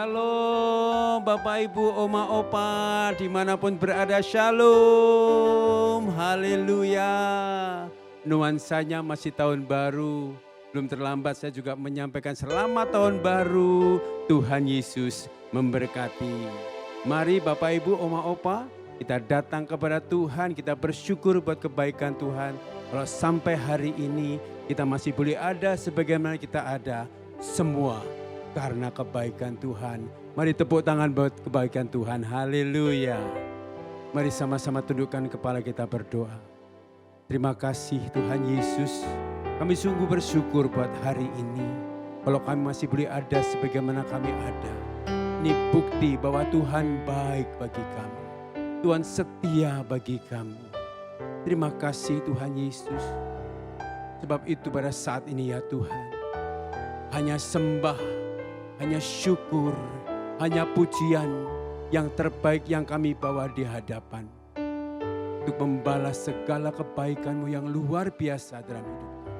Shalom Bapak Ibu, Oma Opa, dimanapun berada, Shalom, haleluya. Nuansanya masih tahun baru, belum terlambat saya juga menyampaikan selamat tahun baru. Tuhan Yesus memberkati. Mari Bapak Ibu, Oma Opa, kita datang kepada Tuhan, kita bersyukur buat kebaikan Tuhan. Kalau sampai hari ini kita masih boleh ada sebagaimana kita ada, semua karena kebaikan Tuhan. Mari tepuk tangan buat kebaikan Tuhan. Haleluya. Mari sama-sama tundukkan kepala kita berdoa. Terima kasih Tuhan Yesus. Kami sungguh bersyukur buat hari ini. Kalau kami masih boleh ada sebagaimana kami ada. Ini bukti bahwa Tuhan baik bagi kami. Tuhan setia bagi kami. Terima kasih Tuhan Yesus. Sebab itu pada saat ini ya Tuhan, hanya sembah, hanya syukur, hanya pujian yang terbaik yang kami bawa di hadapan. Untuk membalas segala kebaikan-Mu yang luar biasa dalam hidup kami.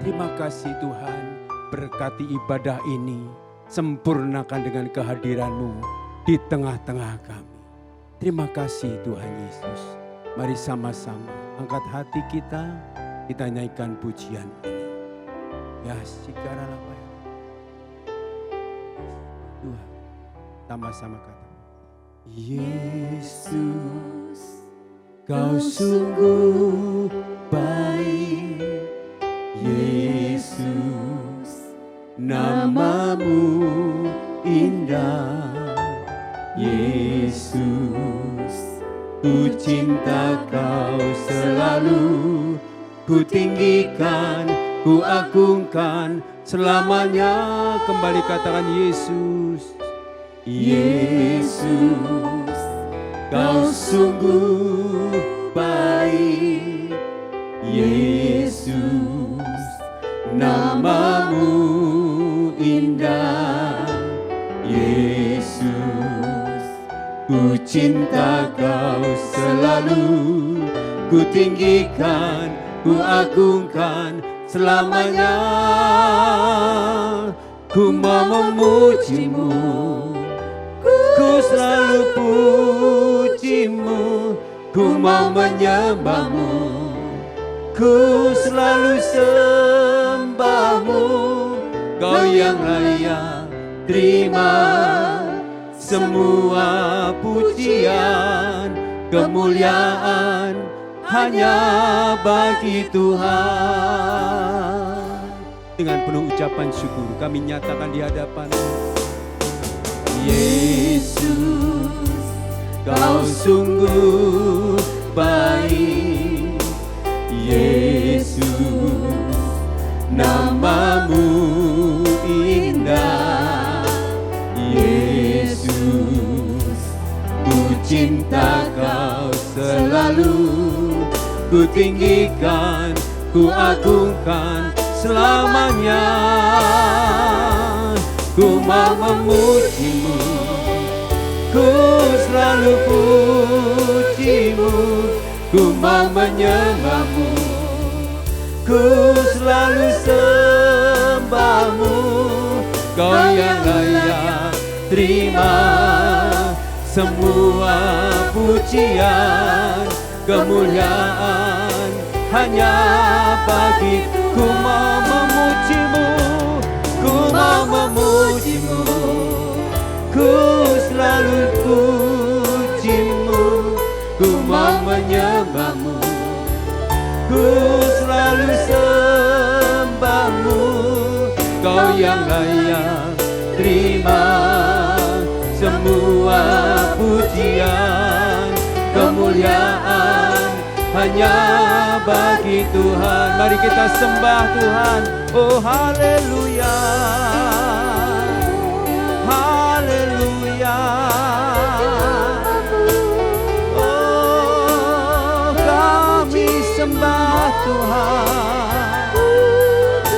Terima kasih Tuhan, berkati ibadah ini, sempurnakan dengan kehadiran-Mu di tengah-tengah kami. Terima kasih Tuhan Yesus. Mari sama-sama angkat hati kita nyanyikan pujian ini. Ya sikaralah Tuhan, sama-sama kata, Yesus, Kau sungguh baik. Yesus, nama-Mu indah. Yesus, ku cinta Kau selalu. Ku tinggikan, ku agungkan selamanya. Kembali katakan Yesus. Yesus, Kau sungguh baik. Yesus, nama-Mu indah. Yesus, ku cinta Kau selalu. Ku tinggikan, ku agungkan selamanya. Ku mau memuji-Mu, ku selalu puji-Mu. Ku mau menyembah-Mu, ku selalu sembah-Mu. Kau yang layak terima semua pujian, kemuliaan hanya bagi Tuhan. Dengan penuh ucapan syukur kami nyatakan di hadapan Yesus, Kau sungguh baik. Yesus, nama-Mu indah. Yesus, ku cinta Kau selalu. Ku tinggikan, ku agungkan selamanya. Ku mau memuji-Mu, ku selalu puji-Mu. Ku mau menyembah-Mu, ku selalu sembah-Mu. Kau yang layak terima semua pujian, kemuliaan hanya bagi. Ku mau memuji-Mu, ku mau memuji-Mu. Ku selalu puji-Mu, ku mau menyembah-Mu. Ku selalu sembah-Mu. Kau yang layak terima semua pujian, kemuliaan hanya bagi Tuhan. Mari kita sembah Tuhan. Oh haleluya, haleluya. Oh kami sembah Tuhan,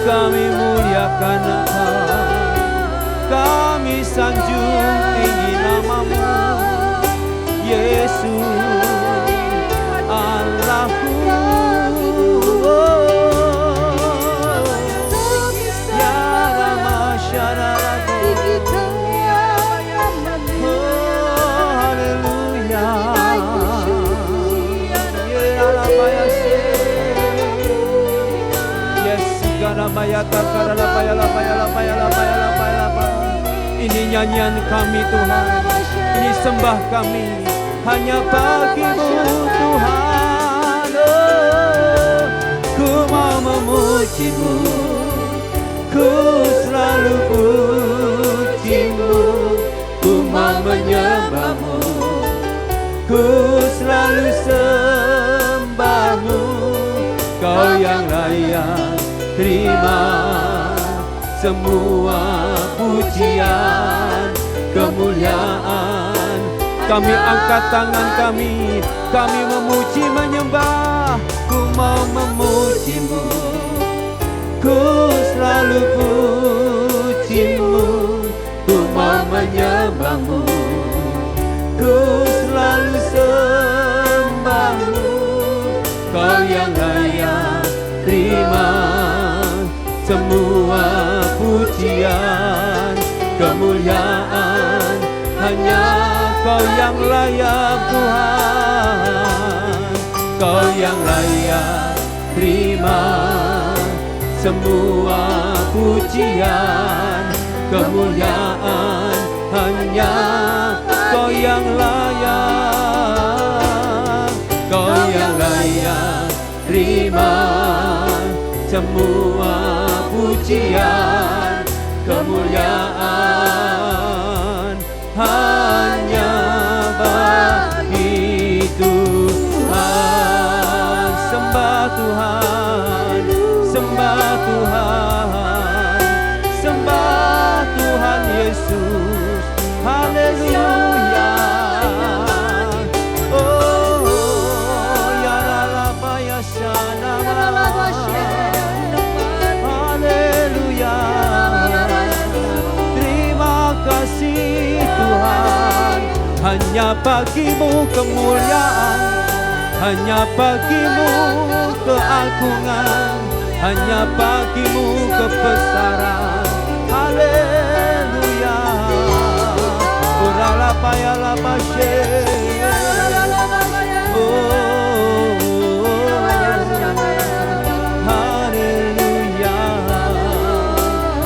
kami muliakan Engkau, kami sanjung tinggi nama-Mu Yesus. Ya Rama Syarara, Ini nyanyian kami Tuhan, ini sembah kami hanya bagi-Mu Tuhan. Oh, ku mau memuji-Mu, ku selalu puji-Mu, ku mau menyembah-Mu, ku selalu sembah-Mu. Kau yang layak terima semua pujian, kemuliaan. Kami angkat tangan kami memuji menyembah. Ku mau memuji-Mu, ku selalu puji-Mu, ku mau menyembah-Mu, ku selalu sembah-Mu. Kau yang layak terima semua pujian, kemuliaan. Hanya Kau yang layak Tuhan, Kau yang layak terima semua pujian, kemuliaan. Hanya Kau yang layak, Kau yang layak terima semua pujian, kemuliaan. Hanya bagi Tuhan. Sembah Tuhan, sembah Tuhan, sembah Tuhan Yesus. Haleluya. Oh, ya ralapa ya shanama. Haleluya. Terima kasih Tuhan, hanya bagi-Mu kemuliaan, hanya bagi-Mu keagungan, hanya bagi-Mu kebesaran. Haleluya. Uralapa ya lapa she. Haleluya.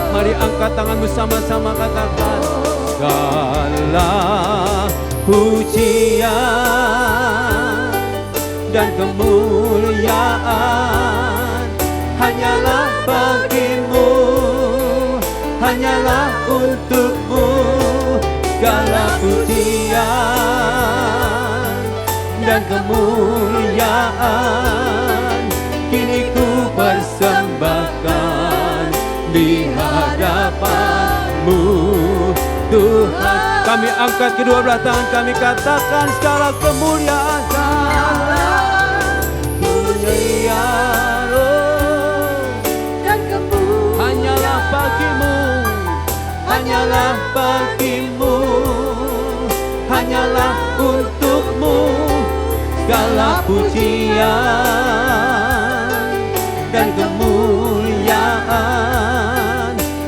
Mari angkat tangan bersama-sama, katakan segala pujian dan kemuliaan hanyalah bagi-Mu, hanyalah untuk-Mu. Segala pujian dan kemuliaan kini ku persembahkan di hadapan-Mu Tuhan. Kami angkat kedua belah tangan, kami katakan segala kemuliaan, kemuliaan dan kemuliaan hanyalah bagi-Mu, hanyalah bagi-Mu, hanyalah untuk-Mu. Segala pujian dan kemuliaan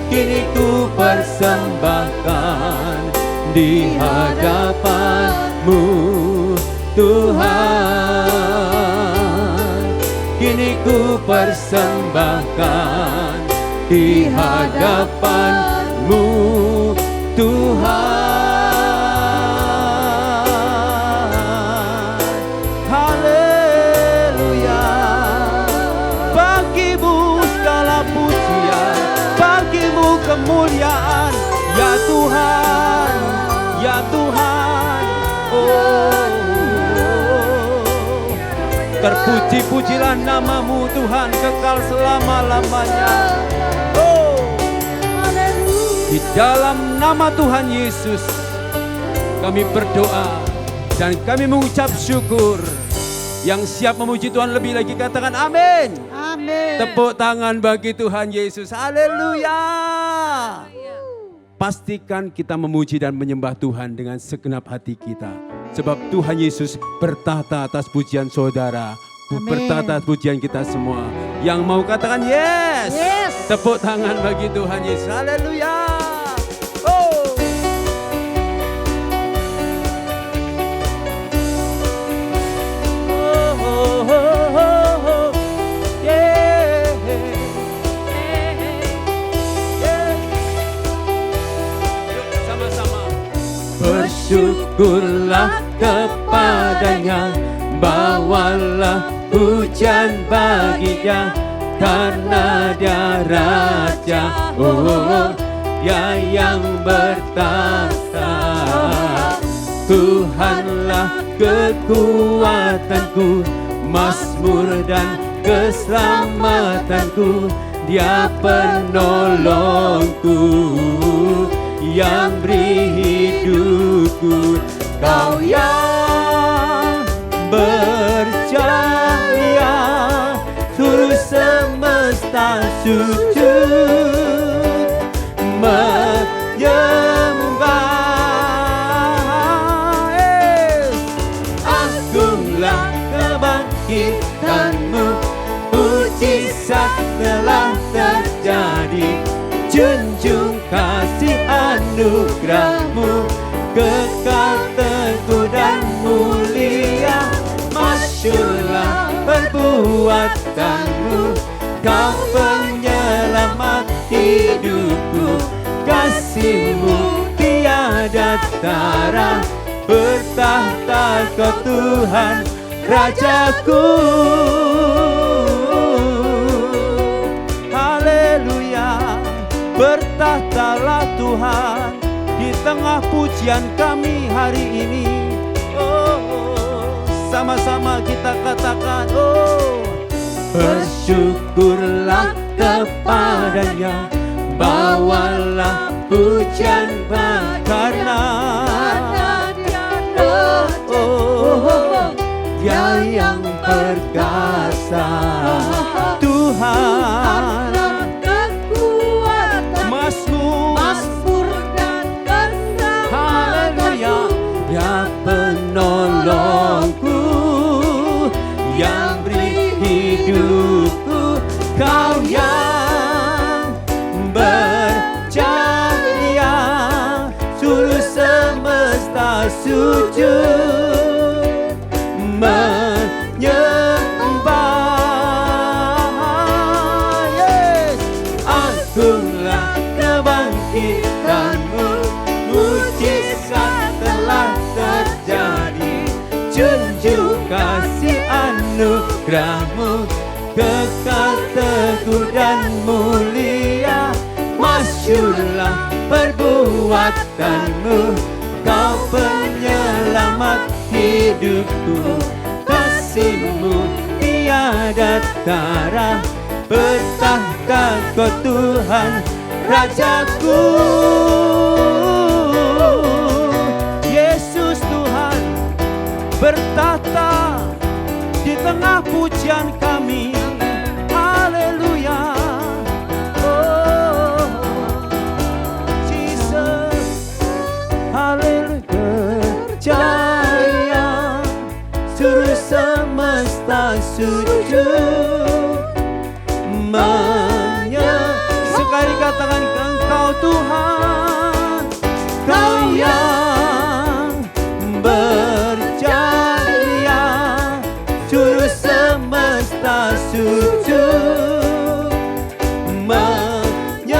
kini ku persembahkan di hadapan-Mu Tuhan. Kini ku persembahkan di hadapan-Mu Tuhan. Haleluya. Bagi-Mu segala pujian, bagi-Mu kemuliaan, ya Tuhan, ya Tuhan. Oh, terpuji-pujilah nama-Mu Tuhan kekal selama-lamanya. Oh, di dalam nama Tuhan Yesus kami berdoa dan kami mengucap syukur. Yang siap memuji Tuhan lebih lagi katakan amin. Amin. Tepuk tangan bagi Tuhan Yesus. Haleluya. Pastikan kita memuji dan menyembah Tuhan dengan segenap hati kita. Sebab Tuhan Yesus bertahta atas pujian saudara, bertahta atas pujian kita semua. Yang mau katakan yes. Yes. Tepuk tangan bagi Tuhan Yesus. Haleluya. Oh. Bersyukurlah kepadanya, bawalah pujian baginya, karena dia Raja, dia yang bertahta. Tuhanlah kekuatanku, mazmur dan keselamatanku, dia penolongku yang beri hidupku. Kau yang berjaya, seluruh semesta sujud menyembah. Agunglah kebangkitanmu, mujizat telah terjadi. Junjung kasih anugerahmu, kekal teguh dan mulia. Masyurlah perbuatanmu, kau penyelamat hidupku. Kasihmu tiada tara, bertahta kau Tuhan Rajaku. Haleluya, bertahtalah Tuhan di tengah pujian kami hari ini. Sama-sama kita katakan, bersyukurlah kepadanya, bawalah pujian karena dia yang perkasa. Tuhan mazmur dan haleluya, dia penolongku yang beri hidupku. Kau yang berjaya, seluruh semesta sujud menyembah. Yes. Agunglah kebangkitanmu, mujizat telah terjadi. Junjung kasih anugerahmu, kekal teguh dan mulia. Masyurlah perbuatanmu, kau penyelamat hidupku. Kasihmu tiada tara, bertahta kau Tuhan Rajaku. Yesus Tuhan bertahta di tengah pujian kami. Haleluya. Oh, Jesus. Haleluya. Berjaya, seluruh semesta sujud sekali katakan, Engkau Tuhan, Kau yang berjaya, seluruh semesta sujud menyembah.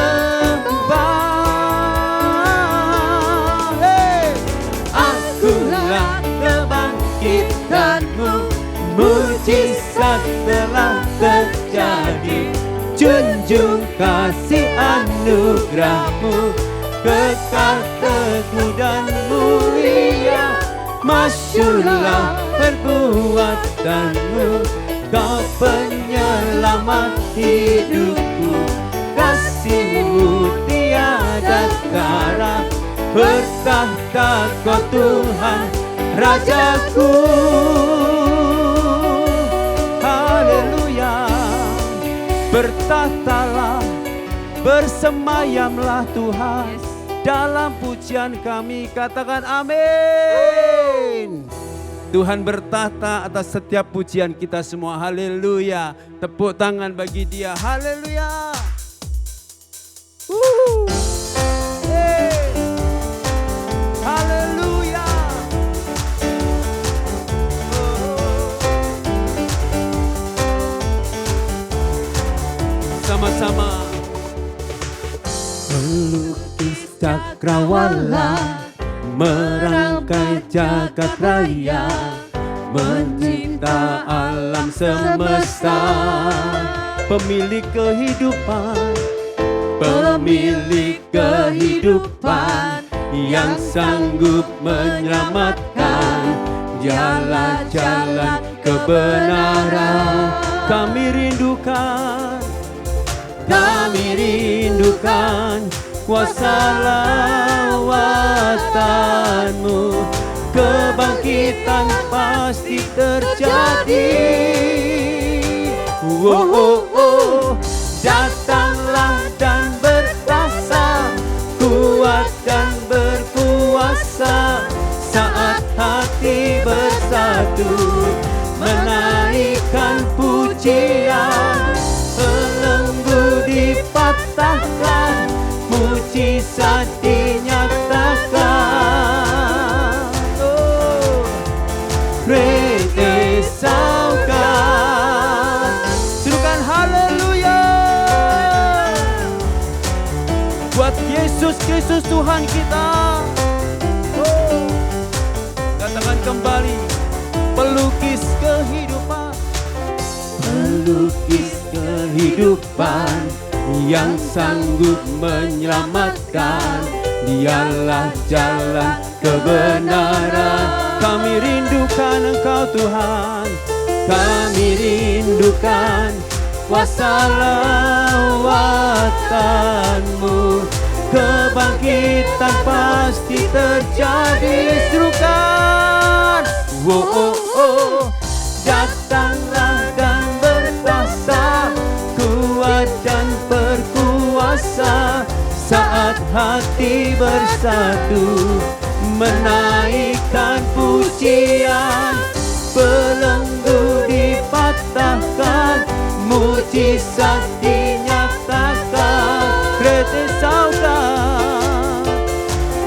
Akulah kebangkitanmu, mujizat telah terjadi. Junjung kasih anugerahmu, kekal teguh dan mulia. Masyurlah perbuatanmu, kau penyelamat hidupku. Kasihmu tiada tara, bertahta kau Tuhan Rajaku. Haleluya. Bertahtalah, bersemayamlah Tuhan dalam pujian kami. Katakan amin. Tuhan bertahta atas setiap pujian kita semua. Haleluya. Tepuk tangan bagi Dia. Haleluya. Hey. Haleluya. Sama-sama. Melukis cakrawala merangkai jagat raya, mencipta alam semesta, pemilik kehidupan, pemilik kehidupan, yang sanggup menyelamatkan. Dialah jalan kebenaran. Kami rindukan kuasa lawatan-Mu. Kebangkitan pasti terjadi. Datanglah dan berkuasa, kuat dan berkuasa, saat hati bersatu menaikkan pujian. Belenggu dipatahkan, mujizat dinyatakan. Great is our God. Serukan haleluya buat Yesus Kristus Tuhan kita. Katakan kembali, pelukis kehidupan, pelukis kehidupan, yang sanggup menyelamatkan. Dialah jalan kebenaran. Kami rindukan Engkau Tuhan, kami rindukan kuasa lawatan-Mu. Kebangkitan pasti terjadi. Serukan, datanglah dan berkuasa, kuat dan berkuasa, saat hati bersatu menaikkan pujian. Belenggu dipatahkan, mujizat dinyatakan. Great is our God,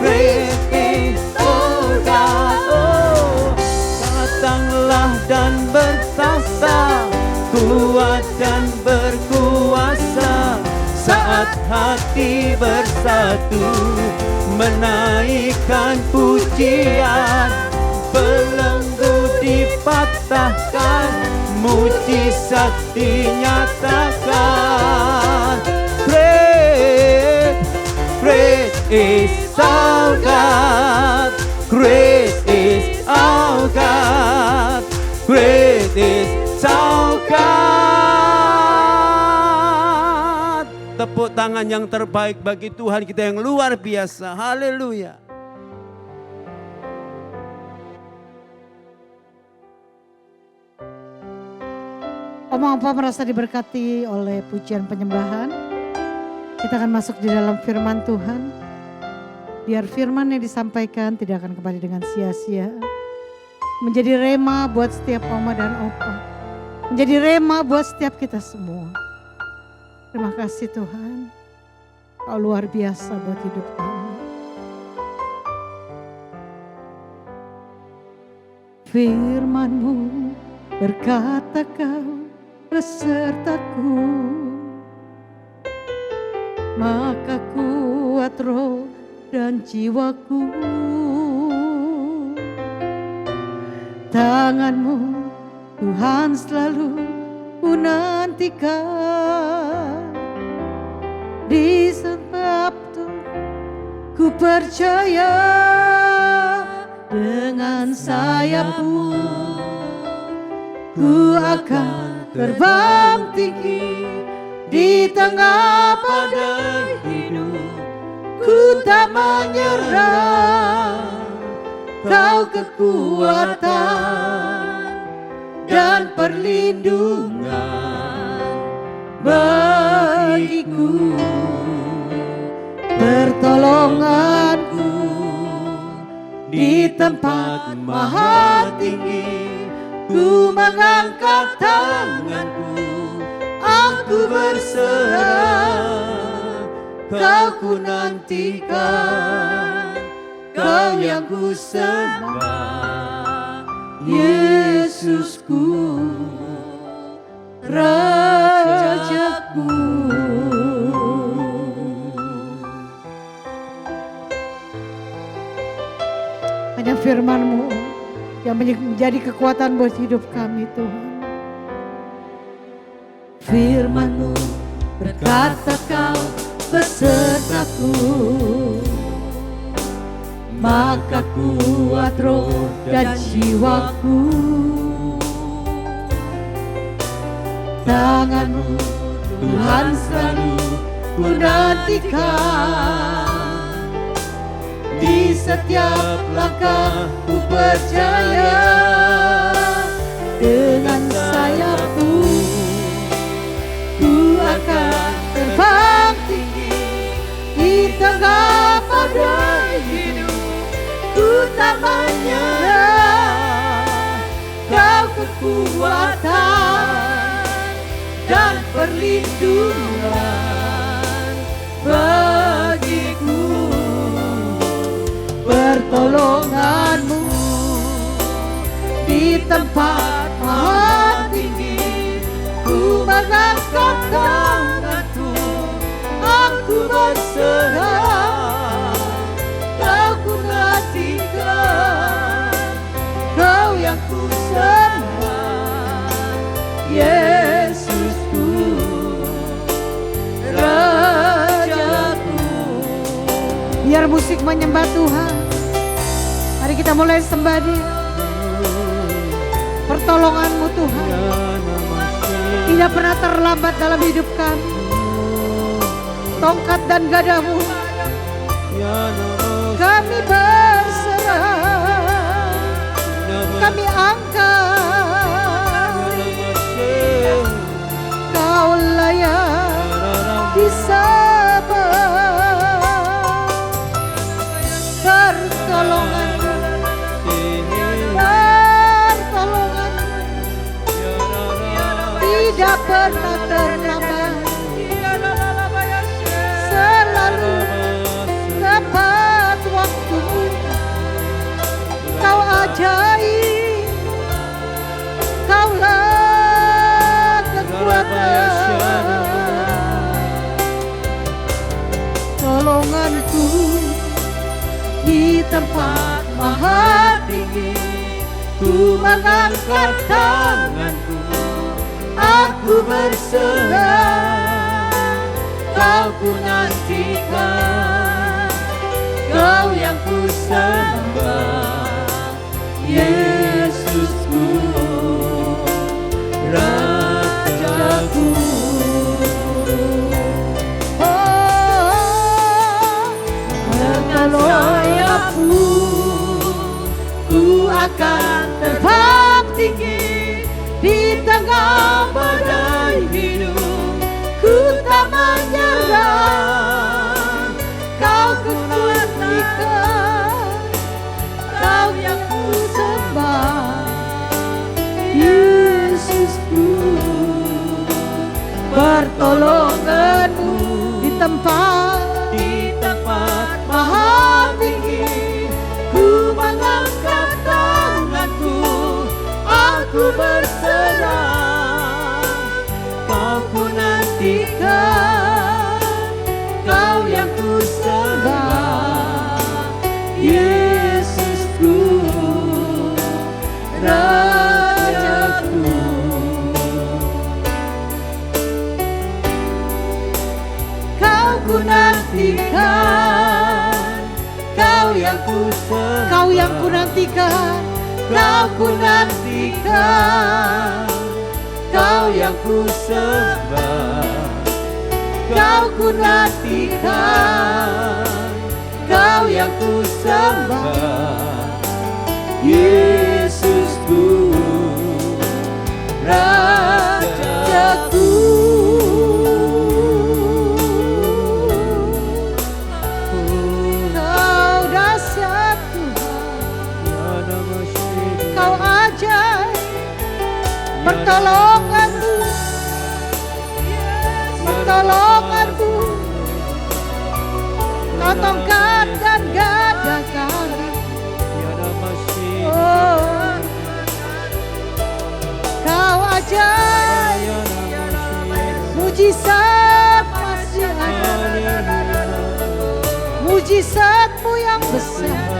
great is our God. Datanglah dan bertahta, kuat dan berkuasa, saat hati bersatu menaikkan pujian. Belenggu dipatahkan, mujizat dinyatakan. Great, great is our God, great is our God, great is our God. Tepuk tangan yang terbaik bagi Tuhan kita yang luar biasa. Haleluya. Omong apa merasa diberkati oleh pujian penyembahan? Kita akan masuk di dalam firman Tuhan. Biar firman yang disampaikan tidak akan kembali dengan sia-sia. Menjadi rema buat setiap oma dan opa. Menjadi rema buat setiap kita semua. Terima kasih Tuhan. Kau luar biasa buat hidup kami. Firman-Mu berkata Kau besertaku, maka kuat roh dan jiwaku. Tangan-Mu Tuhan selalu ku nantikan. Di sebab itu ku percaya, dengan sayap-Mu ku akan terbang tinggi. Di tengah badai hidup ku tak menyerah. Kau kekuatan dan perlindungan bagiku, pertolonganku di tempat maha tinggi. Ku mengangkat tanganku, aku berserah. Kau ku nantikan, Kau yang ku sembah, Yesusku, Rajaku. Hanya firman-Mu yang menjadi kekuatan buat hidup kami Tuhan. Firman-Mu berkata Kau besertaku, maka kuat roh dan jiwaku. Tangan-Mu Tuhan selalu ku nantikan, di setiap langkah ku percaya. Dengan sayap-Mu ku akan terbang tinggi, di tengah badai hidup ku tak menyerah. Kau kekuatan dan perlindungan bagiku. Pertolongan-Mu di tempat maha tinggi, ku mengangkat tanganku, aku berserah. Kau ku nantikan, Kau yang ku sembah, Yesusku, Rajaku. Biar musik menyembah Tuhan. Mari kita mulai sembah Dia. Pertolongan-Mu Tuhan tidak pernah terlambat dalam hidup kami. Tongkat dan gadamu kami berserah, kami angkat. Kau layak disembah. Pertolongan tidak pernah terlambat, selalu tepat waktu-Mu. Kau ajaib, Kaulah kekuatan. Tolonganku di tempat maha tinggi, ku mengangkat tanganku, aku berserah. Kau ku nantikan, Kau yang ku sembah, Yesusku, Rajaku. Oh, dengan sayap-Mu ku akan terbang tinggi, di tengah badai hidup ku tak menyerah. Kau kekuatan, Kau yang ku sembah, Yesusku. Pertolongan-Mu di tempat maha tinggi, ku mengangkat tanganku, aku berserah. Kau ku nantikan, Kau yang ku sembah, Yesusku, Rajaku. Kau ku nantikan, Kau yang ku sembah, Kau yang ku nantikan, Kau ku nantikan, Kau yang ku sembah. Kau ku nantikan, Kau yang ku sembah, Yesusku, Rajaku. Kau dahsyat Tuhan, Kau ajaib. Pertolongan-Mu, pertolongan-Mu, Kau tongkat dan gada kami. Oh, Kau ajaib, mujizat masih ada, mujizat-Mu yang besar.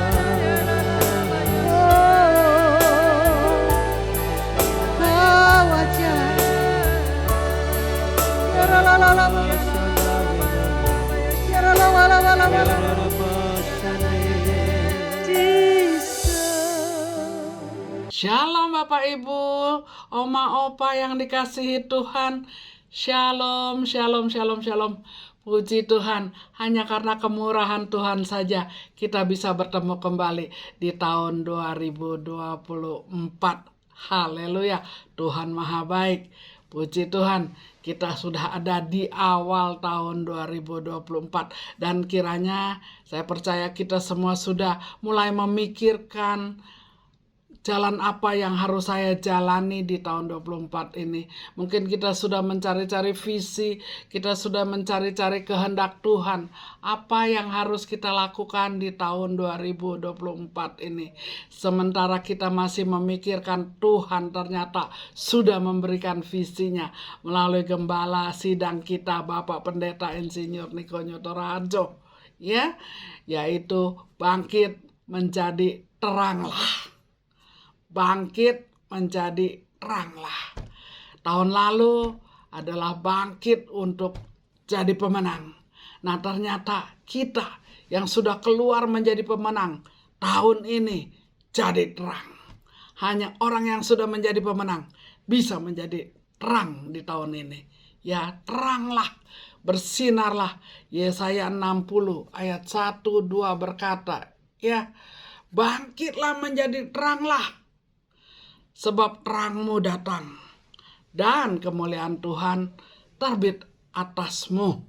Shalom Bapak Ibu, Oma Opa yang dikasihi Tuhan. Shalom, shalom, shalom, shalom. Puji Tuhan, hanya karena kemurahan Tuhan saja kita bisa bertemu kembali di tahun 2024. Haleluya, Tuhan Maha Baik. Puji Tuhan, kita sudah ada di awal tahun 2024. Dan kiranya saya percaya kita semua sudah mulai memikirkan jalan apa yang harus saya jalani di tahun 24 ini. Mungkin kita sudah mencari-cari visi, kita sudah mencari-cari kehendak Tuhan. Apa yang harus kita lakukan di tahun 2024 ini. Sementara kita masih memikirkan, Tuhan ternyata sudah memberikan visinya melalui gembala sidang kita, Bapak Pendeta Insinyur Niko Nyoto Raharjo. Ya, yaitu bangkit menjadi teranglah. Bangkit menjadi teranglah. Tahun lalu adalah bangkit untuk jadi pemenang. Nah, ternyata kita yang sudah keluar menjadi pemenang tahun ini jadi terang. Hanya orang yang sudah menjadi pemenang bisa menjadi terang di tahun ini. Ya, teranglah, bersinarlah. Yesaya 60 ayat 1-2 berkata, ya, bangkitlah menjadi teranglah. Sebab terangmu datang dan kemuliaan Tuhan terbit atasmu.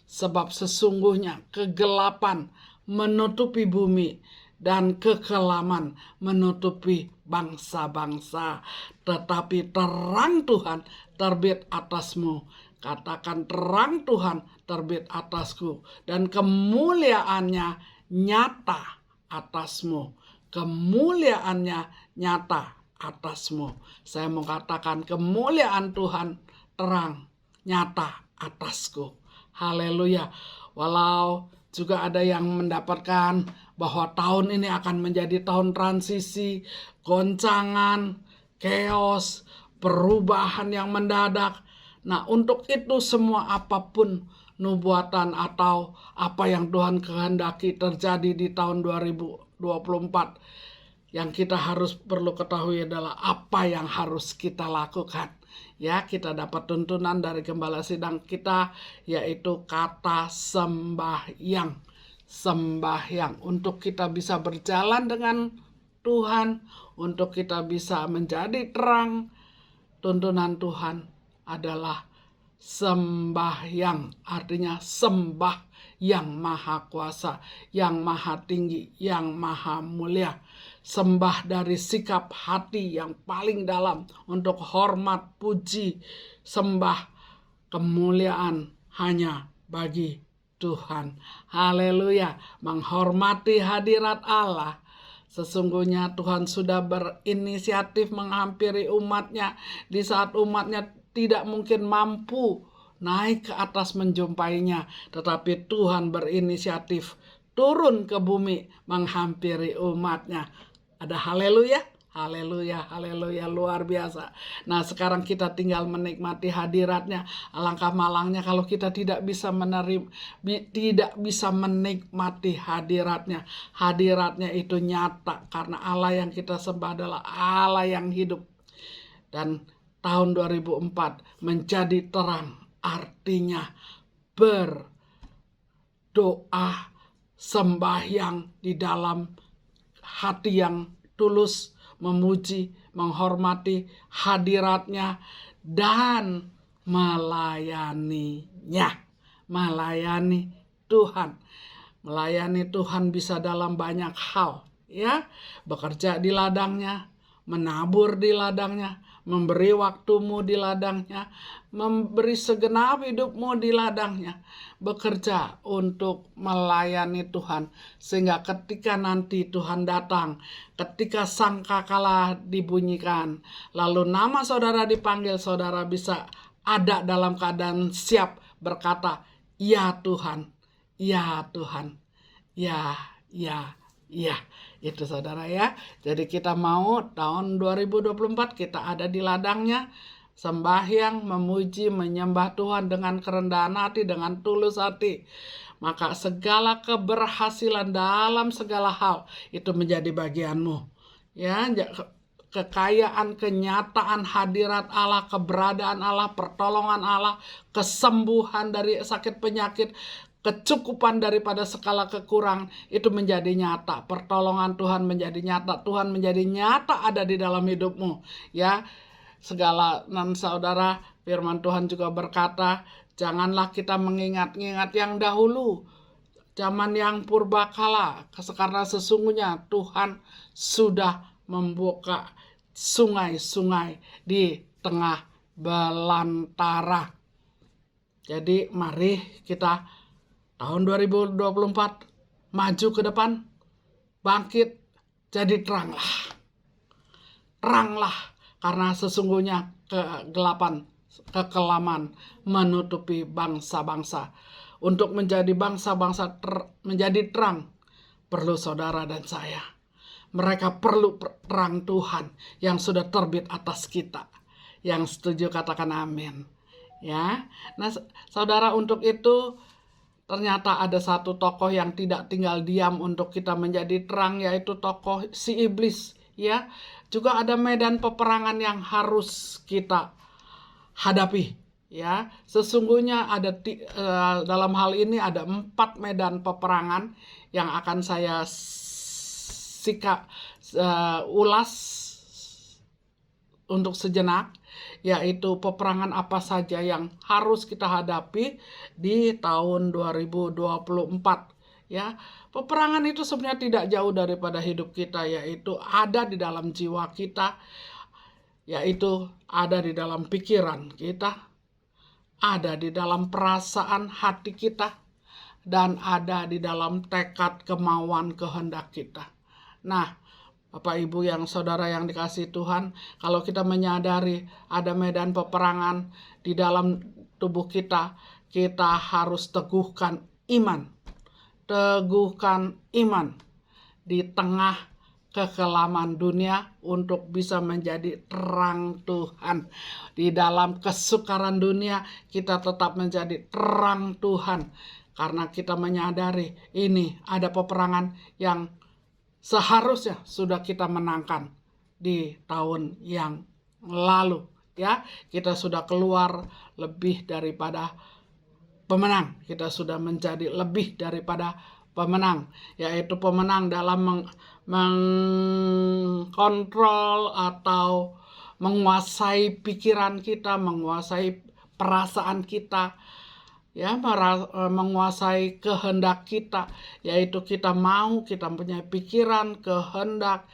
Sebab sesungguhnya kegelapan menutupi bumi dan kekelaman menutupi bangsa-bangsa. Tetapi terang Tuhan terbit atasmu. Katakan, terang Tuhan terbit atasku dan kemuliaannya nyata atasmu. Kemuliaannya nyata atasmu. Saya mau katakan, kemuliaan Tuhan terang nyata atasku. Haleluya. Walau juga ada yang mendapatkan bahwa tahun ini akan menjadi tahun transisi, goncangan, chaos, perubahan yang mendadak. Nah, untuk itu semua apapun nubuatan atau apa yang Tuhan kehendaki terjadi di tahun 2024, yang kita harus perlu ketahui adalah apa yang harus kita lakukan. Ya, kita dapat tuntunan dari gembala sidang kita, yaitu kata sembahyang. Sembahyang untuk kita bisa berjalan dengan Tuhan, untuk kita bisa menjadi terang. Tuntunan Tuhan adalah sembahyang, artinya sembah yang maha kuasa, yang maha tinggi, yang maha mulia. Sembah dari sikap hati yang paling dalam untuk hormat, puji, sembah, kemuliaan hanya bagi Tuhan. Haleluya, menghormati hadirat Allah. Sesungguhnya Tuhan sudah berinisiatif menghampiri umatnya di saat umatnya tidak mungkin mampu naik ke atas menjumpainya. Tetapi Tuhan berinisiatif turun ke bumi menghampiri umatnya. Ada haleluya, haleluya, haleluya, luar biasa. Nah, sekarang kita tinggal menikmati hadiratnya. Alangkah malangnya kalau kita tidak bisa menikmati hadiratnya. Hadiratnya itu nyata karena Allah yang kita sembah adalah Allah yang hidup. Dan tahun 2004 menjadi terang, artinya berdoa, sembahyang di dalam hati yang tulus, memuji, menghormati hadiratnya, dan melayaninya. Melayani Tuhan. Melayani Tuhan bisa dalam banyak hal. Ya, bekerja di ladangnya, menabur di ladangnya, memberi waktumu di ladangnya, memberi segenap hidupmu di ladangnya, bekerja untuk melayani Tuhan, sehingga ketika nanti Tuhan datang, ketika sangkakala dibunyikan, lalu nama saudara dipanggil, saudara bisa ada dalam keadaan siap berkata, ya Tuhan, ya Tuhan, ya, ya, ya. Itu saudara ya. Jadi kita mau tahun 2024 kita ada di ladangnya, sembahyang, memuji, menyembah Tuhan dengan kerendahan hati, dengan tulus hati. Maka segala keberhasilan dalam segala hal itu menjadi bagianmu. Ya, kekayaan, kenyataan hadirat Allah, keberadaan Allah, pertolongan Allah, kesembuhan dari sakit penyakit, kecukupan daripada segala kekurangan itu menjadi nyata. Pertolongan Tuhan menjadi nyata. Tuhan menjadi nyata ada di dalam hidupmu. Ya, segala saudara, firman Tuhan juga berkata, janganlah kita mengingat-ingat yang dahulu, zaman yang purbakala, karena sesungguhnya Tuhan sudah membuka sungai-sungai di tengah belantara. Jadi mari kita tahun 2024 maju ke depan, bangkit, jadi teranglah. Teranglah, karena sesungguhnya kekelaman menutupi bangsa-bangsa. Untuk menjadi bangsa-bangsa menjadi terang, perlu saudara dan saya. Mereka perlu terang Tuhan yang sudah terbit atas kita. Yang setuju katakan amin. Ya, nah saudara, untuk itu ternyata ada satu tokoh yang tidak tinggal diam untuk kita menjadi terang, yaitu tokoh si iblis. Ya, juga ada medan peperangan yang harus kita hadapi. Ya, sesungguhnya ada dalam hal ini ada 4 medan peperangan yang akan saya ulas untuk sejenak, yaitu peperangan apa saja yang harus kita hadapi di tahun 2024. Ya, peperangan itu sebenarnya tidak jauh daripada hidup kita, yaitu ada di dalam jiwa kita, yaitu ada di dalam pikiran kita, ada di dalam perasaan hati kita, dan ada di dalam tekad, kemauan, kehendak kita. Nah, Bapak Ibu yang saudara yang dikasihi Tuhan, kalau kita menyadari ada medan peperangan di dalam tubuh kita, kita harus teguhkan iman. Teguhkan iman di tengah kekelaman dunia untuk bisa menjadi terang Tuhan. Di dalam kesukaran dunia kita tetap menjadi terang Tuhan. Karena kita menyadari ini ada peperangan yang seharusnya sudah kita menangkan di tahun yang lalu. Ya, kita sudah keluar lebih daripada pemenang. Kita sudah menjadi lebih daripada pemenang, yaitu pemenang dalam mengkontrol atau menguasai pikiran kita, menguasai perasaan kita, ya, menguasai kehendak kita, yaitu kita punya pikiran, kehendak,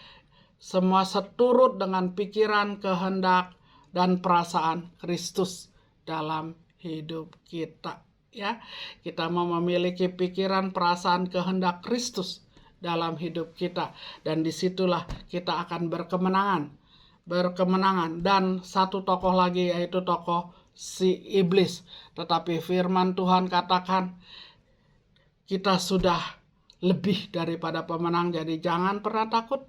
semua seturut dengan pikiran, kehendak, dan perasaan Kristus dalam hidup kita. Ya, kita mau memiliki pikiran, perasaan, kehendak Kristus dalam hidup kita, dan disitulah kita akan berkemenangan. Dan satu tokoh lagi, yaitu tokoh si iblis. Tetapi firman Tuhan katakan kita sudah lebih daripada pemenang. Jadi jangan pernah takut,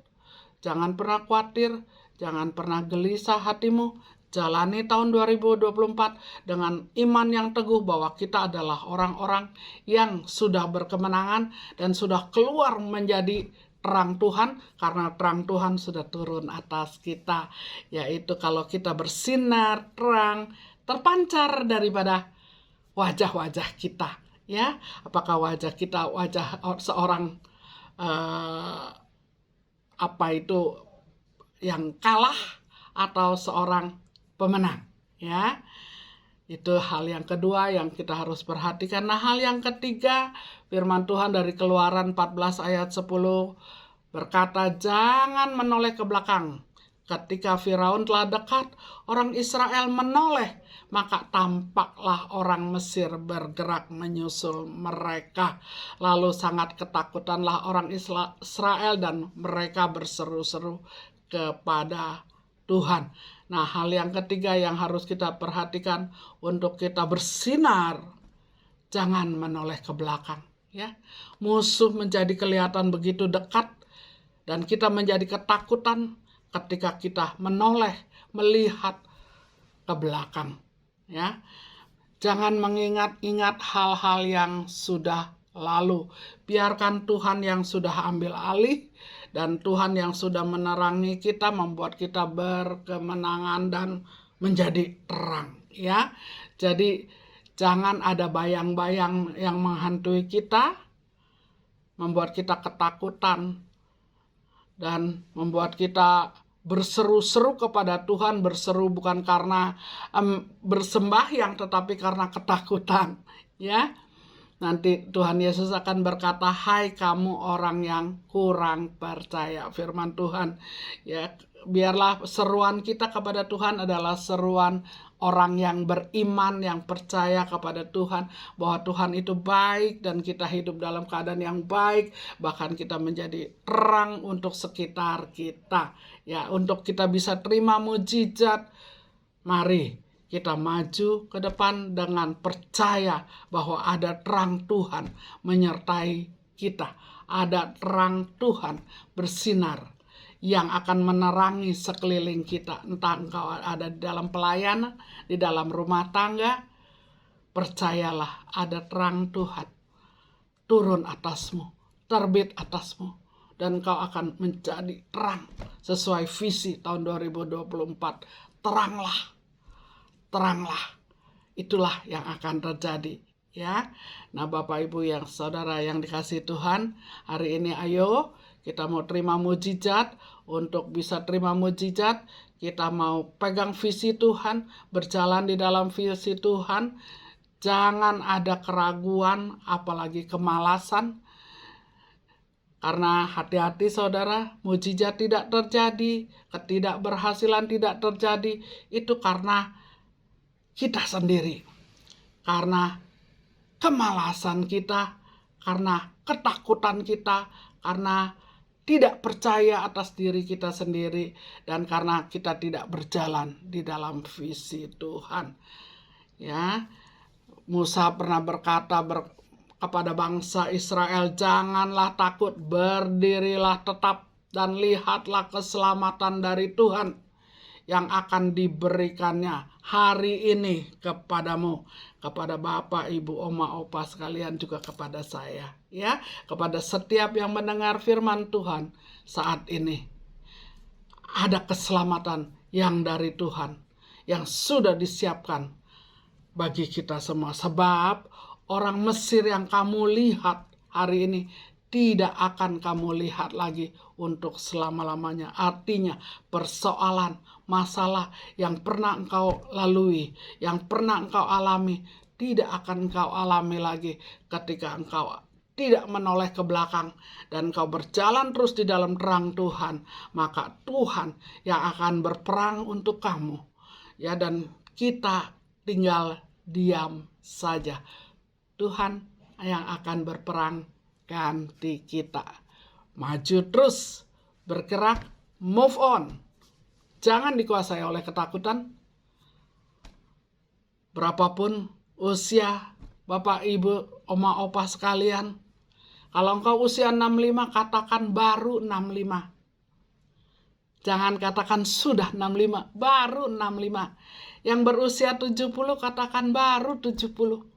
jangan pernah khawatir, jangan pernah gelisah hatimu. Jalani tahun 2024 dengan iman yang teguh bahwa kita adalah orang-orang yang sudah berkemenangan dan sudah keluar menjadi terang Tuhan, karena terang Tuhan sudah turun atas kita. Yaitu kalau kita bersinar terang, terpancar daripada wajah-wajah kita. Ya, apakah wajah kita wajah seorang yang kalah atau seorang pemenang, ya. Itu hal yang kedua yang kita harus perhatikan. Nah, hal yang ketiga, firman Tuhan dari Keluaran 14 ayat 10 berkata, jangan menoleh ke belakang. Ketika Firaun telah dekat, orang Israel menoleh, maka tampaklah orang Mesir bergerak menyusul mereka. Lalu sangat ketakutanlah orang Israel dan mereka berseru-seru kepada Tuhan. Nah, hal yang ketiga yang harus kita perhatikan untuk kita bersinar, jangan menoleh ke belakang. Ya, musuh menjadi kelihatan begitu dekat dan kita menjadi ketakutan ketika kita menoleh, melihat ke belakang. Ya, jangan mengingat-ingat hal-hal yang sudah lalu. Biarkan Tuhan yang sudah ambil alih dan Tuhan yang sudah menerangi kita, membuat kita berkemenangan dan menjadi terang, ya. Jadi jangan ada bayang-bayang yang menghantui kita, membuat kita ketakutan dan membuat kita berseru-seru kepada Tuhan, berseru bukan karena bersembahyang tetapi karena ketakutan, ya. Nanti Tuhan Yesus akan berkata, "Hai kamu orang yang kurang percaya," firman Tuhan. Ya, biarlah seruan kita kepada Tuhan adalah seruan orang yang beriman, yang percaya kepada Tuhan, bahwa Tuhan itu baik dan kita hidup dalam keadaan yang baik, bahkan kita menjadi terang untuk sekitar kita. Ya, untuk kita bisa terima mujizat, mari kita maju ke depan dengan percaya bahwa ada terang Tuhan menyertai kita. Ada terang Tuhan bersinar yang akan menerangi sekeliling kita. Entah engkau ada di dalam pelayanan, di dalam rumah tangga, percayalah ada terang Tuhan turun atasmu, terbit atasmu, dan engkau akan menjadi terang sesuai visi tahun 2024. Teranglah, itulah yang akan terjadi, ya. Nah, Bapak Ibu yang saudara yang dikasihi Tuhan, hari ini ayo kita mau terima mujizat. Untuk bisa terima mujizat, kita mau pegang visi Tuhan, berjalan di dalam visi Tuhan. Jangan ada keraguan, apalagi kemalasan. Karena hati-hati saudara, mujizat tidak terjadi, ketidakberhasilan tidak terjadi, itu karena kita sendiri, karena kemalasan kita, karena ketakutan kita, karena tidak percaya atas diri kita sendiri, dan karena kita tidak berjalan di dalam visi Tuhan. Ya, Musa pernah berkata kepada bangsa Israel, "Janganlah takut, berdirilah tetap dan lihatlah keselamatan dari Tuhan yang akan diberikannya hari ini kepadamu," kepada Bapak, Ibu, Oma, Opa sekalian, juga kepada saya, ya, kepada setiap yang mendengar firman Tuhan saat ini. Ada keselamatan yang dari Tuhan yang sudah disiapkan bagi kita semua. Sebab orang Mesir yang kamu lihat hari ini tidak akan kamu lihat lagi untuk selama-lamanya. Artinya persoalan, masalah yang pernah engkau lalui, yang pernah engkau alami, tidak akan engkau alami lagi ketika engkau tidak menoleh ke belakang dan engkau berjalan terus di dalam terang Tuhan. Maka Tuhan yang akan berperang untuk kamu. Ya, dan kita tinggal diam saja. Tuhan yang akan berperang ganti kita. Maju terus, bergerak, move on. Jangan dikuasai oleh ketakutan. Berapapun usia Bapak, Ibu, Oma, Opa sekalian, kalau engkau usia 65, katakan baru 65. Jangan katakan sudah 65, baru 65. Yang berusia 70, katakan baru 70.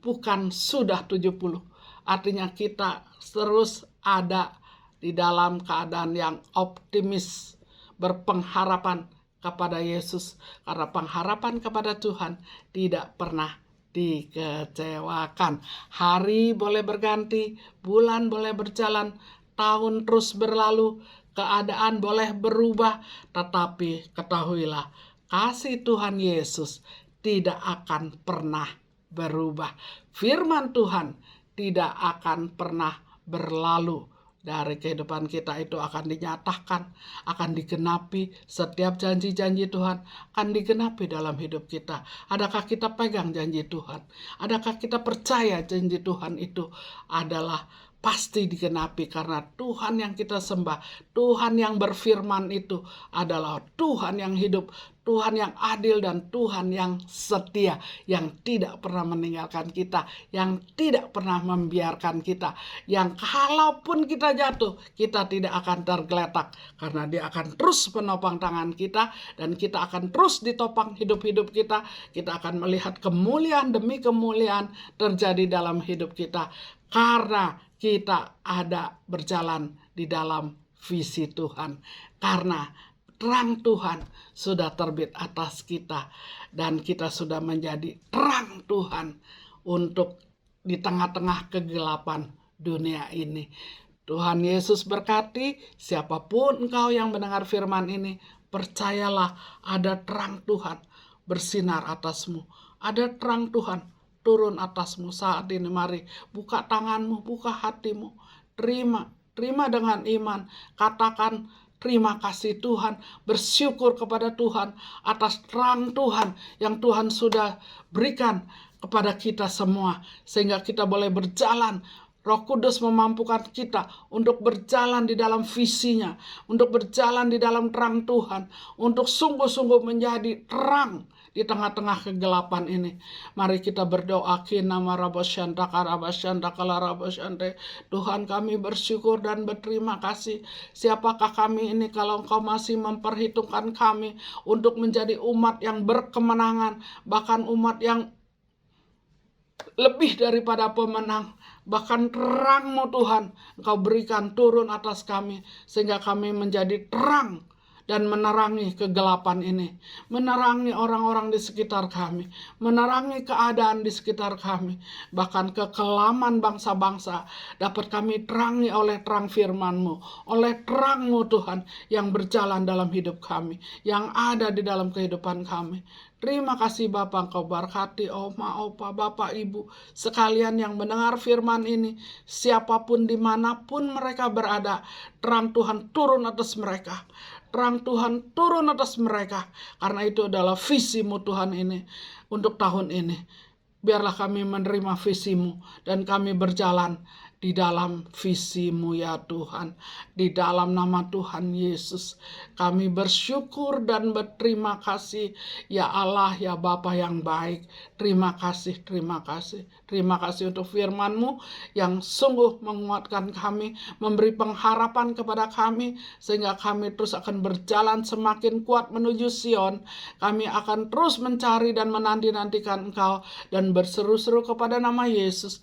Bukan sudah 70. Artinya kita terus ada di dalam keadaan yang optimis, berpengharapan kepada Yesus. Karena pengharapan kepada Tuhan tidak pernah dikecewakan. Hari boleh berganti, bulan boleh berjalan, tahun terus berlalu, keadaan boleh berubah, tetapi ketahuilah, kasih Tuhan Yesus tidak akan pernah berubah. Firman Tuhan tidak akan pernah berlalu dari kehidupan kita. Itu akan dinyatakan, akan digenapi. Setiap janji-janji Tuhan akan digenapi dalam hidup kita. Adakah kita pegang janji Tuhan? Adakah kita percaya janji Tuhan itu adalah pasti digenapi karena Tuhan yang kita sembah, Tuhan yang berfirman itu adalah Tuhan yang hidup, Tuhan yang adil dan Tuhan yang setia, yang tidak pernah meninggalkan kita, yang tidak pernah membiarkan kita, yang kalaupun kita jatuh, kita tidak akan tergeletak karena Dia akan terus menopang tangan kita dan kita akan terus ditopang hidup-hidup kita. Kita akan melihat kemuliaan demi kemuliaan terjadi dalam hidup kita karena kita ada berjalan di dalam visi Tuhan, karena terang Tuhan sudah terbit atas kita dan kita sudah menjadi terang Tuhan untuk di tengah-tengah kegelapan dunia ini. Tuhan Yesus berkati, siapapun engkau yang mendengar firman ini, percayalah ada terang Tuhan bersinar atasmu. Ada terang Tuhan turun atasmu saat ini. Mari buka tanganmu, buka hatimu, terima dengan iman, katakan terima kasih Tuhan, bersyukur kepada Tuhan atas terang Tuhan yang Tuhan sudah berikan kepada kita semua. Sehingga kita boleh berjalan, Roh Kudus memampukan kita untuk berjalan di dalam visinya, untuk berjalan di dalam terang Tuhan, untuk sungguh-sungguh menjadi terang di tengah-tengah kegelapan ini. Mari kita berdoa. Tuhan, kami bersyukur dan berterima kasih. Siapakah kami ini kalau Engkau masih memperhitungkan kami untuk menjadi umat yang berkemenangan, bahkan umat yang lebih daripada pemenang. Bahkan terang-Mu Tuhan Engkau berikan turun atas kami, sehingga kami menjadi terang dan menerangi kegelapan ini, menerangi orang-orang di sekitar kami, menerangi keadaan di sekitar kami, bahkan kekelaman bangsa-bangsa dapat kami terangi oleh terang firman-Mu, oleh terang-Mu Tuhan yang berjalan dalam hidup kami, yang ada di dalam kehidupan kami. Terima kasih Bapa, Engkau berkati Oma, Opa, Bapak, Ibu sekalian yang mendengar firman ini, siapapun dimanapun mereka berada, terang Tuhan turun atas mereka. Terang Tuhan turun atas mereka. Karena itu adalah visi-Mu Tuhan ini untuk tahun ini. Biarlah kami menerima visi-Mu dan kami berjalan di dalam visi-Mu ya Tuhan. Di dalam nama Tuhan Yesus kami bersyukur dan berterima kasih ya Allah, ya Bapa yang baik. Terima kasih, terima kasih. Terima kasih untuk firman-Mu yang sungguh menguatkan kami, memberi pengharapan kepada kami, sehingga kami terus akan berjalan semakin kuat menuju Sion. Kami akan terus mencari dan menanti-nantikan Engkau dan berseru-seru kepada nama Yesus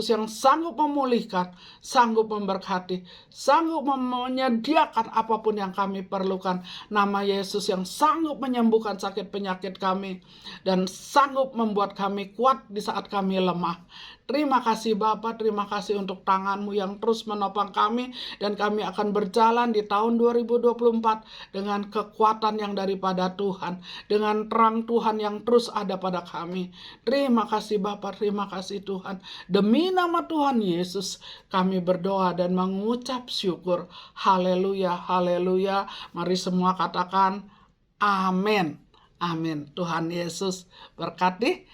yang sanggup memulihkan, sanggup memberkati, sanggup menyediakan apapun yang kami perlukan. Nama Yesus yang sanggup menyembuhkan sakit penyakit kami dan sanggup membuat kami kuat di saat kami lemah. Terima kasih Bapa, terima kasih untuk tangan-Mu yang terus menopang kami, dan kami akan berjalan di tahun 2024 dengan kekuatan yang daripada Tuhan, dengan terang Tuhan yang terus ada pada kami. Terima kasih Bapa, terima kasih Tuhan. Demi nama Tuhan Yesus kami berdoa dan mengucap syukur. Haleluya, haleluya. Mari semua katakan amin. Amin. Tuhan Yesus berkati.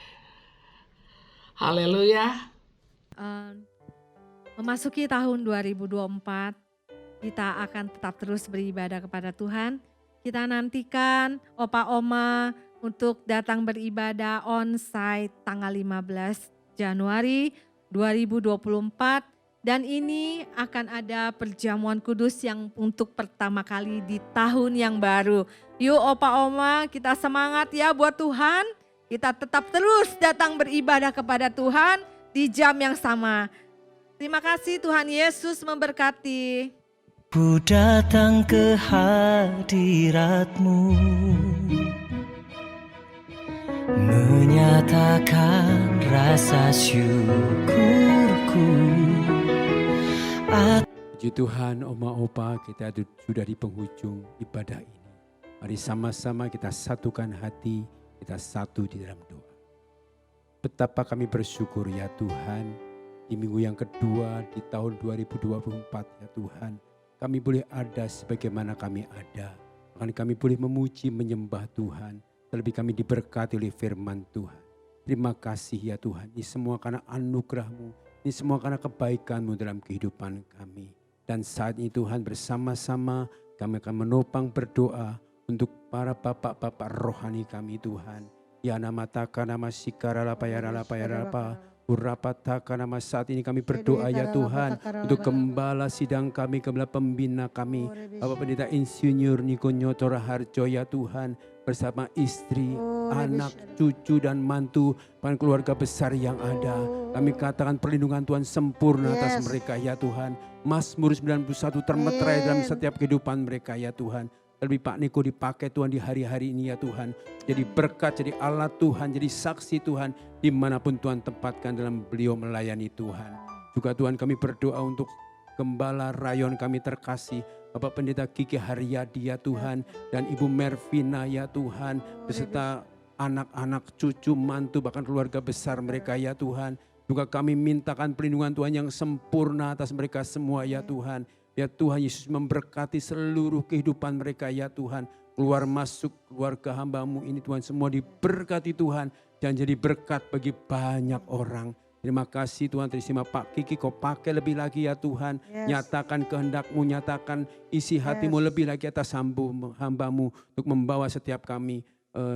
Haleluya. Memasuki tahun 2024, kita akan tetap terus beribadah kepada Tuhan. Kita nantikan Opa Oma untuk datang beribadah on-site tanggal 15 Januari 2024. Dan ini akan ada perjamuan kudus yang untuk pertama kali di tahun yang baru. Yuk Opa Oma, kita semangat ya buat Tuhan. Kita tetap terus datang beribadah kepada Tuhan di jam yang sama. Terima kasih, Tuhan Yesus memberkati. Ku datang ke hadirat-Mu, menyatakan rasa syukurku. Puji Tuhan, Oma Opa, kita sudah di penghujung ibadah ini. Mari sama-sama kita satukan hati, kita satu di dalam doa. Betapa kami bersyukur ya Tuhan, di minggu yang kedua di tahun 2024 ya Tuhan, kami boleh ada sebagaimana kami ada. Bahkan kami boleh memuji, menyembah Tuhan. Terlebih kami diberkati oleh firman Tuhan. Terima kasih ya Tuhan, ini semua karena anugerah-Mu, Ini semua karena kebaikan-Mu dalam kehidupan kami. Dan saat ini Tuhan bersama-sama kami akan menopang berdoa untuk para bapak-bapak rohani kami Tuhan. Ya nama taka nama sikara lapa ya lapa. Urapataka nama saat ini kami berdoa ya Tuhan untuk gembala sidang kami, gembala pembina kami, Bapak Pendeta Insinyur Niko Nyotora Harjo ya Tuhan, bersama istri, anak, cucu dan mantu, bahkan keluarga besar yang ada. Kami katakan perlindungan Tuhan sempurna atas mereka ya Tuhan. Mazmur 91 termeterai dalam setiap kehidupan mereka ya Tuhan. Lebih Pak Niko dipakai Tuhan di hari-hari ini ya Tuhan. Jadi berkat, jadi alat Tuhan, jadi saksi Tuhan dimanapun Tuhan tempatkan dalam beliau melayani Tuhan. Juga Tuhan kami berdoa untuk gembala rayon kami terkasih, Bapak Pendeta Kiki Haryadi ya Tuhan, dan Ibu Mervina ya Tuhan, beserta anak-anak, cucu, mantu, bahkan keluarga besar mereka ya Tuhan. Juga kami mintakan perlindungan Tuhan yang sempurna atas mereka semua ya Tuhan. Ya Tuhan Yesus memberkati seluruh kehidupan mereka ya Tuhan. Keluar masuk keluarga hamba-Mu ini Tuhan semua diberkati Tuhan. Dan jadi berkat bagi banyak orang. Terima kasih Tuhan, terima Pak Kiki kau pakai lebih lagi ya Tuhan. Nyatakan kehendak-Mu, nyatakan isi hati-Mu lebih lagi atas hamba-Mu. Untuk membawa setiap kami,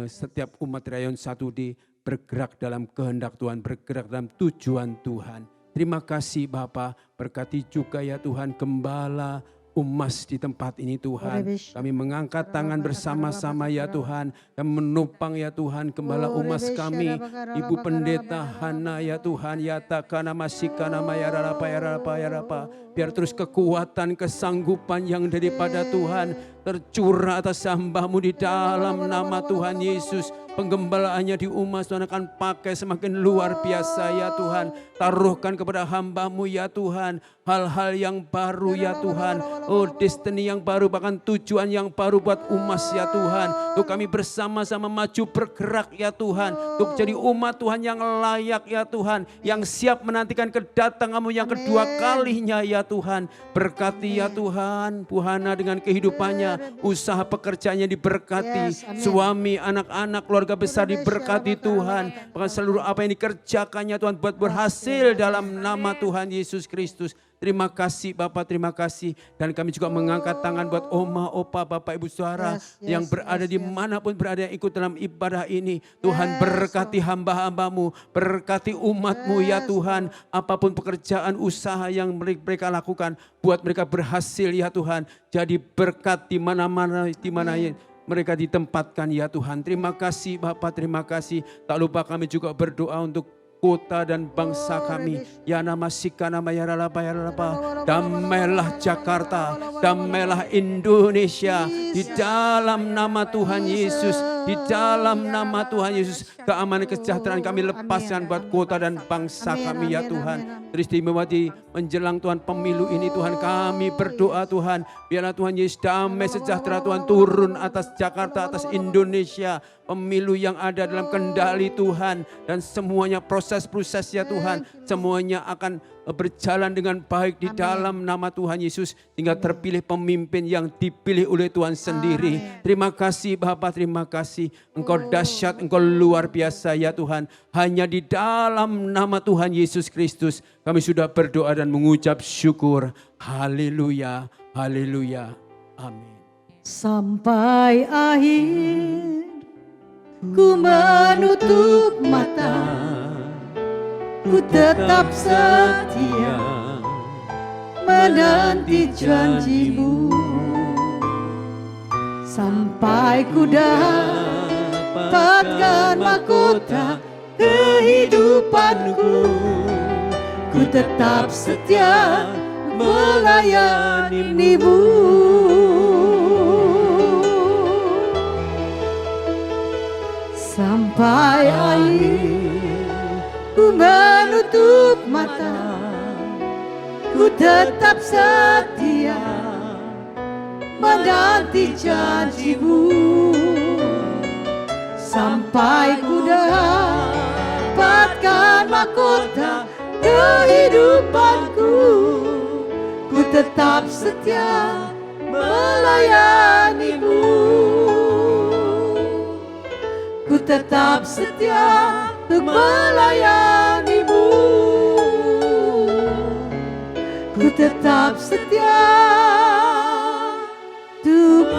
setiap umat Rayon 1D bergerak dalam kehendak Tuhan, bergerak dalam tujuan Tuhan. Terima kasih Bapa, berkati juga ya Tuhan gembala Umas di tempat ini Tuhan. Kami mengangkat tangan bersama-sama ya Tuhan. Kami menopang ya Tuhan gembala Umas kami. Ibu Pendeta Hana ya Tuhan. Ya takana masikana mayarapa yarapa yarapa. Biar terus kekuatan, kesanggupan yang daripada Tuhan tercurah atas hamba-Mu di dalam nama Tuhan Yesus. Penggembalaannya di Umas Tuhan akan pakai semakin luar biasa ya Tuhan. Taruhkan kepada hamba-Mu ya Tuhan. Hal-hal yang baru ya Tuhan. Oh destiny yang baru, bahkan tujuan yang baru buat Umas ya Tuhan. Untuk kami bersama-sama maju bergerak ya Tuhan. Untuk jadi umat Tuhan yang layak ya Tuhan. Yang siap menantikan kedatangan-Mu yang kedua kalinya ya Tuhan. Berkati ya Tuhan Bu Hana dengan kehidupannya. Usaha pekerjaannya diberkati. Suami, anak-anak, keluarga besar diberkati Tuhan. Bahkan seluruh apa yang dikerjakannya Tuhan buat berhasil dalam nama Tuhan Yesus Kristus. Terima kasih Bapak, terima kasih. Dan kami juga mengangkat tangan buat Oma, Opa, Bapak, Ibu, Saudara yang berada dimanapun berada yang ikut dalam ibadah ini. Tuhan berkati hamba-hamba-Mu, berkati umat-Mu ya Tuhan. Apapun pekerjaan, usaha yang mereka lakukan, buat mereka berhasil ya Tuhan. Jadi berkat di mana-mana, di mana mereka ditempatkan ya Tuhan. Terima kasih Bapak, terima kasih. Tak lupa kami juga berdoa untuk kota dan bangsa kami. Ya nama sika nama yaralapa yaralapa. Damailah Jakarta, damailah Indonesia. Di dalam nama Tuhan Yesus, di dalam nama Tuhan Yesus. Keamanan kesejahteraan kami lepaskan buat kota dan bangsa kami ya Tuhan. Teristimewa di menjelang Tuhan pemilu ini Tuhan, kami berdoa Tuhan. Biarlah Tuhan Yesus damai sejahtera Tuhan turun atas Jakarta, atas Indonesia. Pemilu yang ada dalam kendali Tuhan. Dan semuanya proses-proses ya Tuhan. Semuanya akan berjalan dengan baik di dalam nama Tuhan Yesus. Hingga terpilih pemimpin yang dipilih oleh Tuhan sendiri. Terima kasih Bapak, terima kasih. Engkau dahsyat, Engkau luar biasa ya Tuhan. Hanya di dalam nama Tuhan Yesus Kristus kami sudah berdoa dan mengucap syukur. Haleluya, haleluya, amin. Sampai akhir ku menutup mata, ku tetap setia menanti janji-Mu. Sampai ku dapatkan mahkota kehidupanku, ku tetap setia melayani-Mu. Sampai akhir ku menutup mata, ku tetap setia menanti janji-Mu. Sampai ku dapatkan mahkota kehidupanku, ku tetap setia melayani-Mu. Ku tetap setia untuk melayani-Mu. tetap setia untuk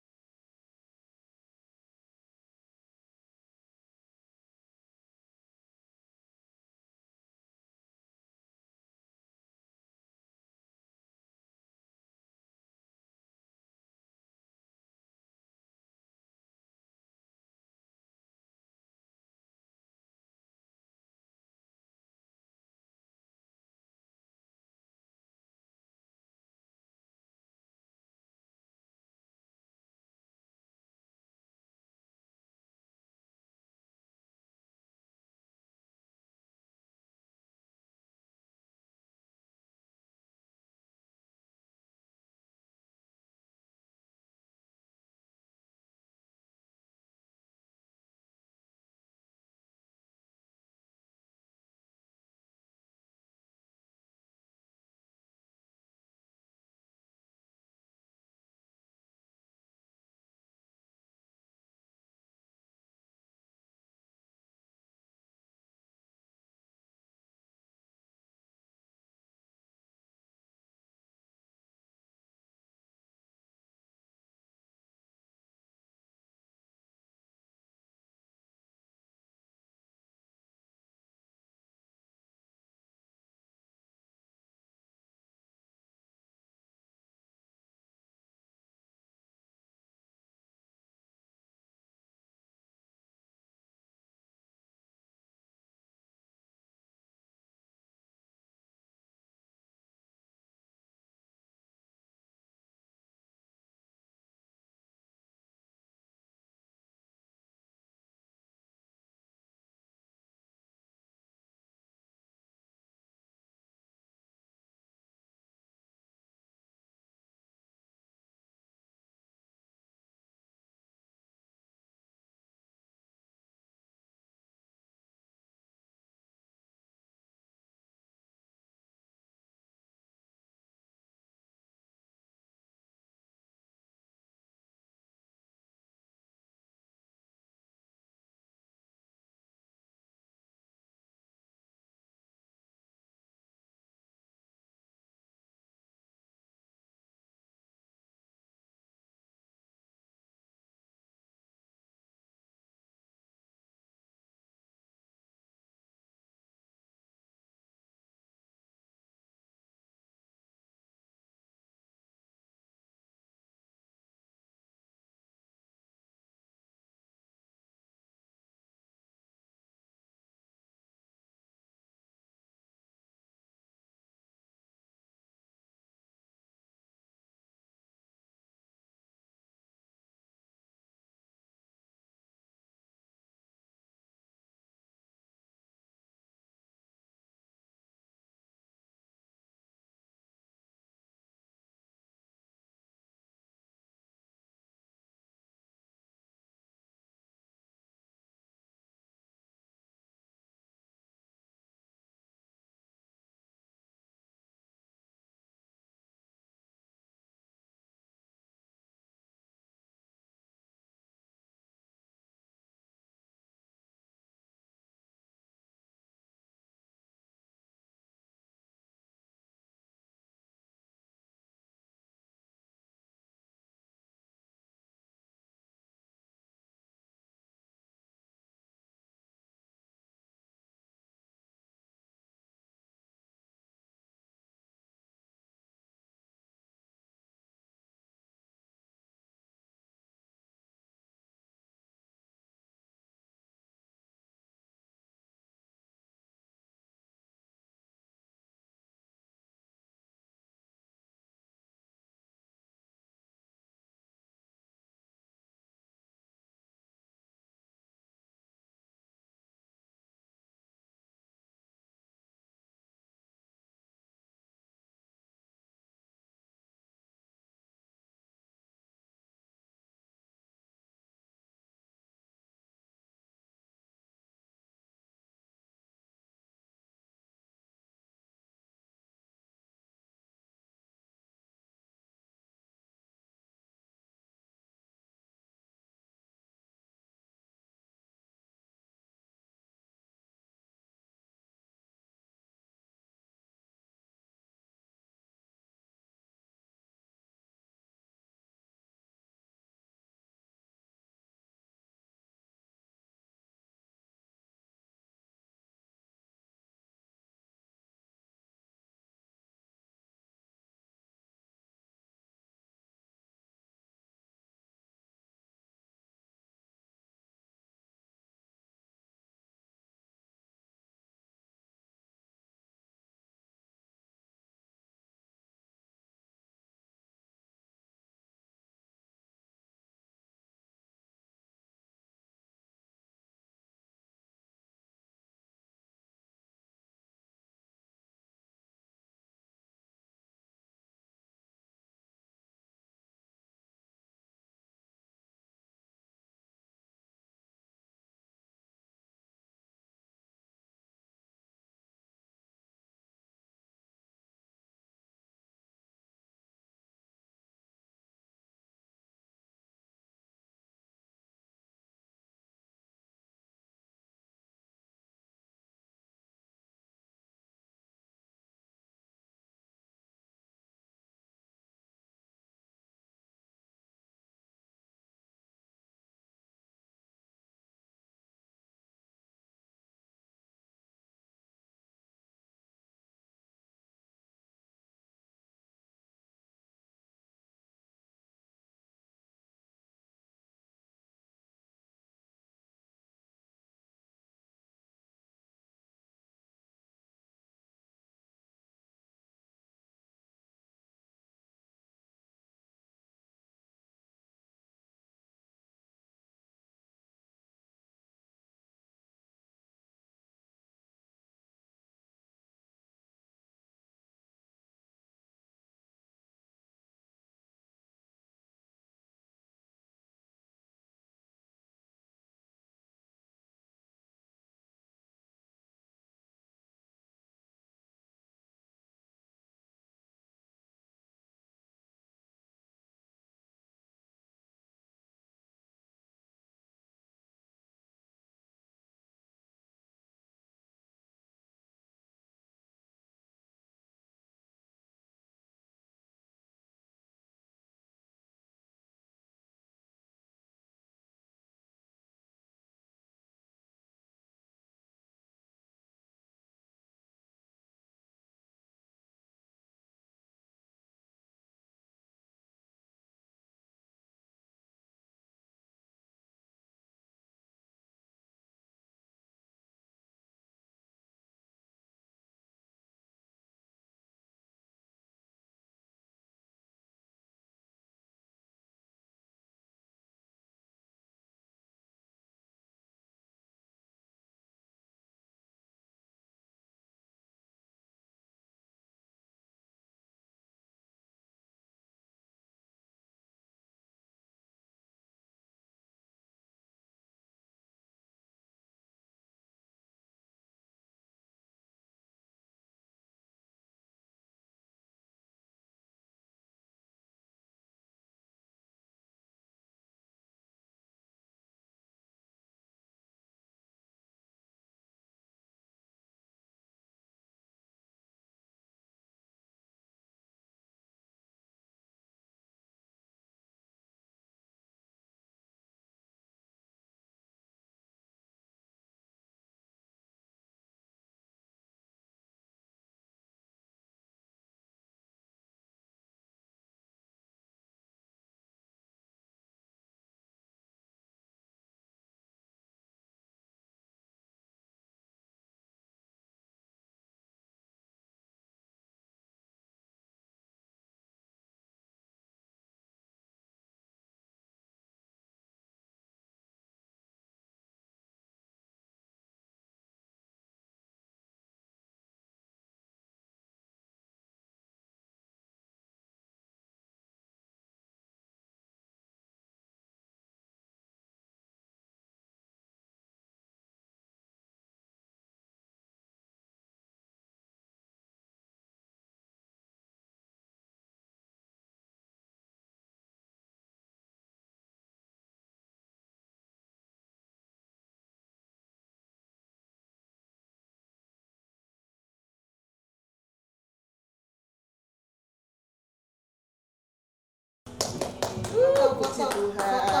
Tuhan.